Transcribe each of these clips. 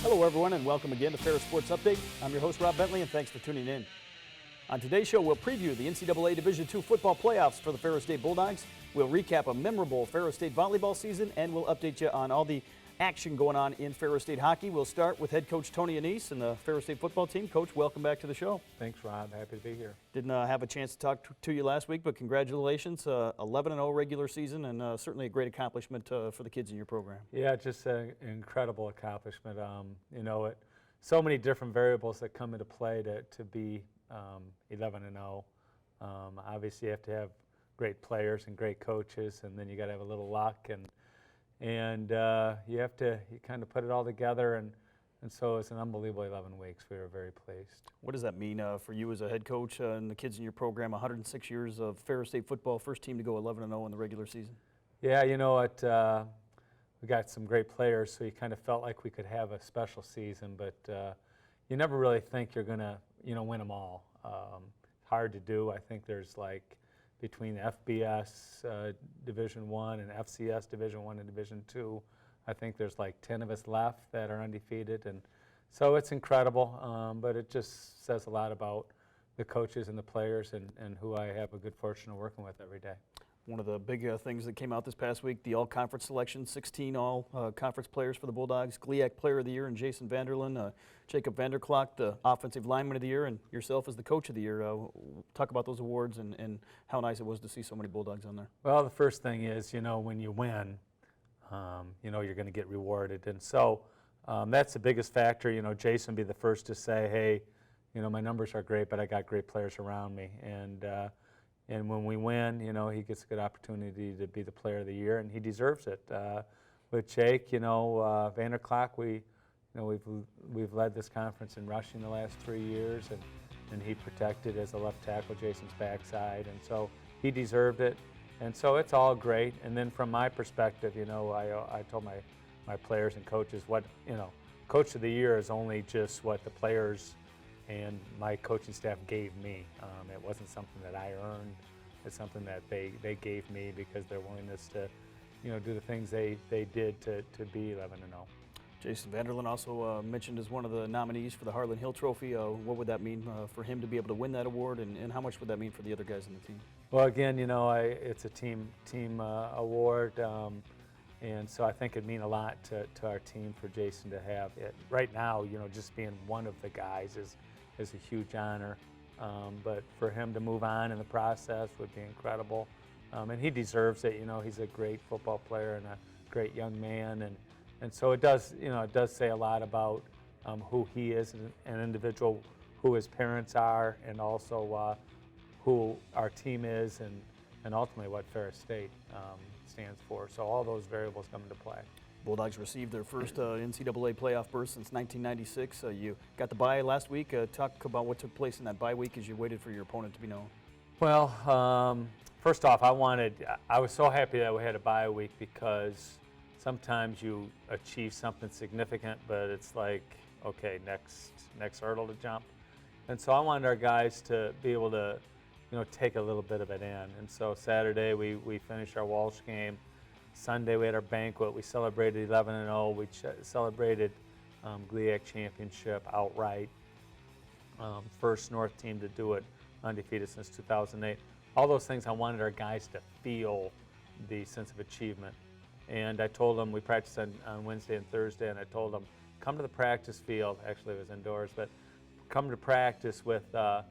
Hello everyone and welcome again to Ferris Sports Update. I'm your host Rob Bentley and thanks for tuning in. On today's show we'll preview the NCAA Division II football playoffs for the Ferris State Bulldogs. We'll recap a memorable Ferris State volleyball season and we'll update you on all the action going on in Ferris State hockey. We'll start with head coach Tony Annese and the Ferris State football team. Coach, welcome back to the show. Thanks, Rob. Happy to be here. Didn't have a chance to talk to you last week, but congratulations. 11-0 regular season and certainly a great accomplishment for the kids in your program. Yeah, just an incredible accomplishment. So many different variables that come into play to be 11-0. Obviously, you have to have great players and great coaches, and then you got to have a little luck, and you kind of put it all together, and so it's an unbelievable 11 weeks. We were very pleased. What does that mean for you as a head coach and the kids in your program? 106 years of Ferris State football, first team to go 11-0 in the regular season. Yeah, you know what? We got some great players, so you kind of felt like we could have a special season, but you never really think you're going to, win them all. Hard to do. I think there's between FBS Division I and FCS Division I and Division II, I think there's 10 of us left that are undefeated, and so it's incredible, but it just says a lot about the coaches and the players and who I have a good fortune of working with every day. One of the big things that came out this past week, the all-conference selection, 16 all-conference players for the Bulldogs, GLIAC Player of the Year, and Jason Vanderlyn, Jacob Vanderklok, the Offensive Lineman of the Year, and yourself as the Coach of the Year. Talk about those awards and how nice it was to see so many Bulldogs on there. Well, the first thing is, when you win, you're going to get rewarded, and so that's the biggest factor. Jason would be the first to say, hey, my numbers are great, but I got great players around me, and when we win, he gets a good opportunity to be the Player of the Year, and he deserves it. With Jake, Vanderklok, we've led this conference in rushing the last 3 years, and he protected as a left tackle Jason's backside, and so he deserved it. And so it's all great. And then from my perspective, I told my players and coaches Coach of the Year is only just what the players and my coaching staff gave me. It wasn't something that I earned. It's something that they gave me because their willingness to, do the things they did to be 11-0. Jason Vanderlyn also mentioned as one of the nominees for the Harlan Hill Trophy. What would that mean for him to be able to win that award, and how much would that mean for the other guys on the team? Well, again, it's a team award, and so I think it'd mean a lot to our team for Jason to have it. Right now, just being one of the guys is a huge honor, but for him to move on in the process would be incredible, and he deserves it. He's a great football player and a great young man, and so it does say a lot about who he is as an individual, who his parents are, and also who our team is, and ultimately what Ferris State stands for. So all those variables come into play. Bulldogs received their first NCAA playoff berth since 1996. You got the bye last week. Talk about what took place in that bye week as you waited for your opponent to be known. Well, first off, I was so happy that we had a bye week because sometimes you achieve something significant, but it's okay, next hurdle to jump. And so I wanted our guys to be able to, take a little bit of it in. And so Saturday we finished our Walsh game. Sunday we had our banquet. We celebrated 11-0. We celebrated GLIAC championship outright. First North team to do it undefeated since 2008. All those things I wanted our guys to feel the sense of achievement. And I told them, we practiced on Wednesday and Thursday, and I told them, come to the practice field. Actually, it was indoors, but come to practice with the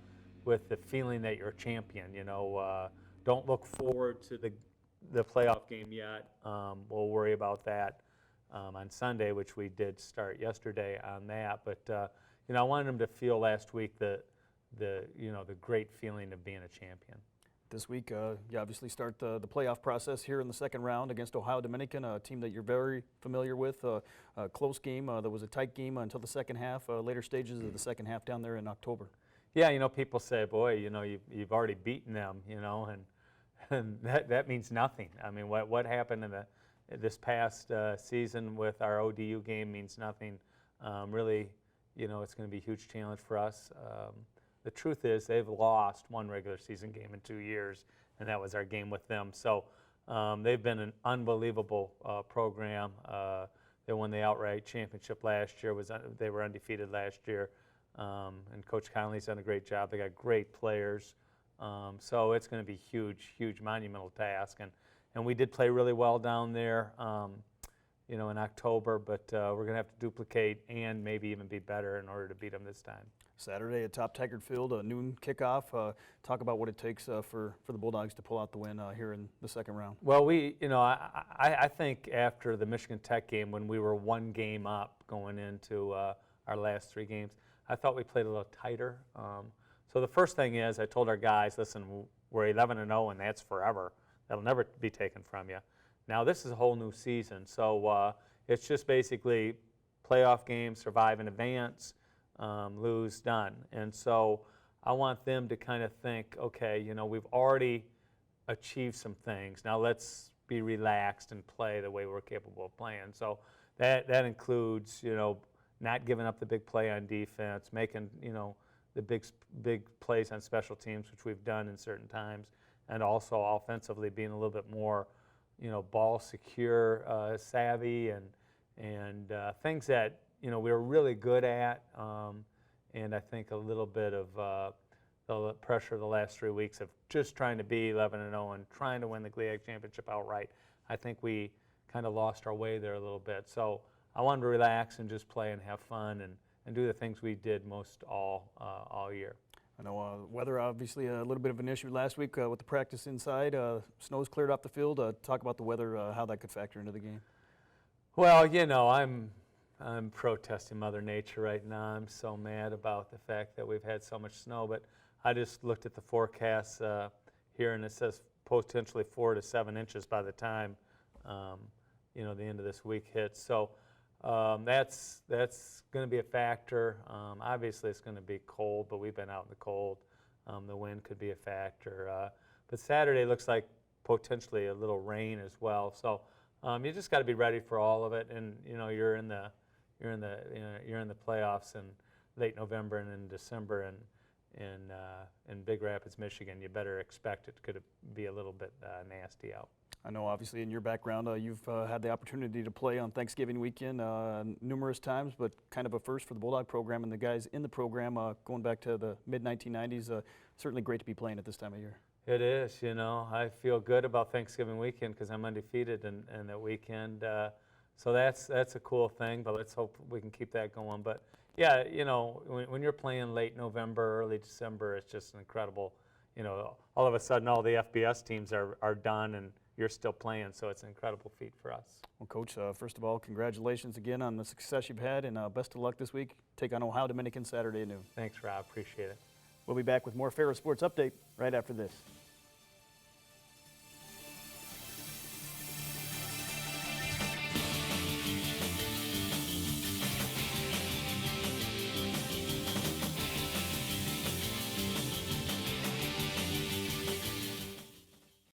feeling that you're a champion. Don't look forward to the playoff game yet. We'll worry about that on Sunday, which we did start yesterday on that. But I wanted them to feel last week the great feeling of being a champion. This week, you obviously start the playoff process here in the second round against Ohio Dominican, a team that you're very familiar with. A close game. There was a tight game until the second half, later stages of the second half down there in October. Yeah, people say, boy, you've already beaten them, and that means nothing. I mean, what happened in this past season with our ODU game means nothing. Really, it's going to be a huge challenge for us. The truth is they've lost one regular season game in 2 years, and that was our game with them. So they've been an unbelievable program. They won the outright championship last year. They were undefeated last year. And Coach Conley's done a great job. They got great players. So it's going to be huge, huge, monumental task. And we did play really well down there, in October, but we're going to have to duplicate and maybe even be better in order to beat them this time. Saturday at Top Taggart Field, a noon kickoff. Talk about what it takes for the Bulldogs to pull out the win here in the second round. Well, I think after the Michigan Tech game, when we were one game up going into our last 3 games, I thought we played a little tighter. So the first thing is I told our guys, listen, we're 11-0 and that's forever. That'll never be taken from you. Now this is a whole new season, so it's just basically playoff games, survive in advance, lose, done. And so I want them to kind of think, okay, we've already achieved some things. Now let's be relaxed and play the way we're capable of playing. So that includes, not giving up the big play on defense, making, the big plays on special teams, which we've done in certain times, and also offensively being a little bit more, ball secure, savvy, and things that we were really good at. And I think a little bit of the pressure of the last 3 weeks of just trying to be 11-0 and trying to win the GLIAC championship outright. I think we kind of lost our way there a little bit. So I wanted to relax and just play and have fun and do the things we did most all year. I know weather obviously a little bit of an issue last week with the practice inside. Snow's cleared off the field. Talk about the weather, how that could factor into the game. Well, I'm protesting Mother Nature right now. I'm so mad about the fact that we've had so much snow, but I just looked at the forecast here, and it says potentially 4 to 7 inches by the time the end of this week hits. So that's going to be a factor. Obviously, it's going to be cold, but we've been out in the cold. The wind could be a factor. But Saturday looks like potentially a little rain as well. So you just got to be ready for all of it. And you're in the playoffs in late November and in December, and in Big Rapids, Michigan. You better expect it could be a little bit nasty out. I know, obviously, in your background, you've had the opportunity to play on Thanksgiving weekend numerous times, but kind of a first for the Bulldog program and the guys in the program going back to the mid-1990s. Certainly great to be playing at this time of year. It is, I feel good about Thanksgiving weekend because I'm undefeated in that weekend. So that's a cool thing, but let's hope we can keep that going. But yeah, when you're playing late November, early December, it's just an incredible, all of a sudden all the FBS teams are done and you're still playing, so it's an incredible feat for us. Well, Coach, first of all, congratulations again on the success you've had, and best of luck this week. Take on Ohio Dominican Saturday at noon. Thanks, Rob. Appreciate it. We'll be back with more Ferris Sports Update right after this.